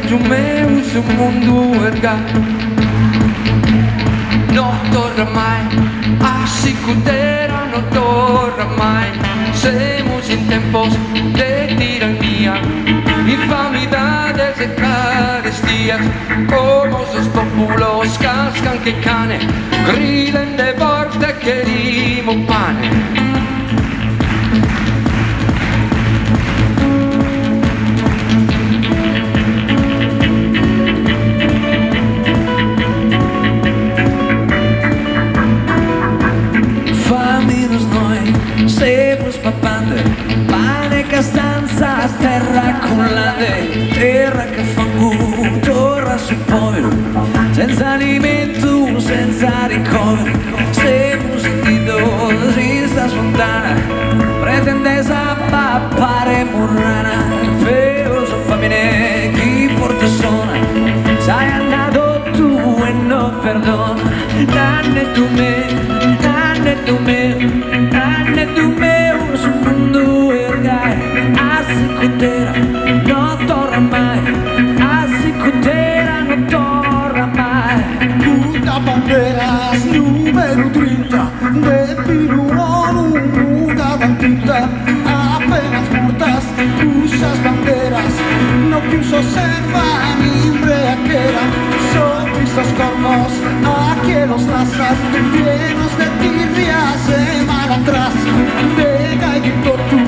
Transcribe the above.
tu meu su mundo erga. No torna mai, así cutera no torna mai. Semos en tiempos de tiranía, infamidades y carestías. Como sus populos cascan que cane, griden de volte querimo pane. Sempre spappando, pane che stanza a terra con l'ande, terra che fa torra su poi, senza alimento, senza ricoveri, sempre sentito, senza sfontana, pretende zappare murrana, feroso famine, chi porta sona, sei andato tu e non perdona, nanne tu me, nanne tu me. Tu meu sul mundo ergai, así cutera no torna mai, así cutera no torna mai. Puta banderas número 30 de Piruón, una bandita apenas puertas, usas banderas, no pienso ser imbriaquera, son vistos corvos, aquí los lazas, llenos de tirrias de mal atrás, de gallito tu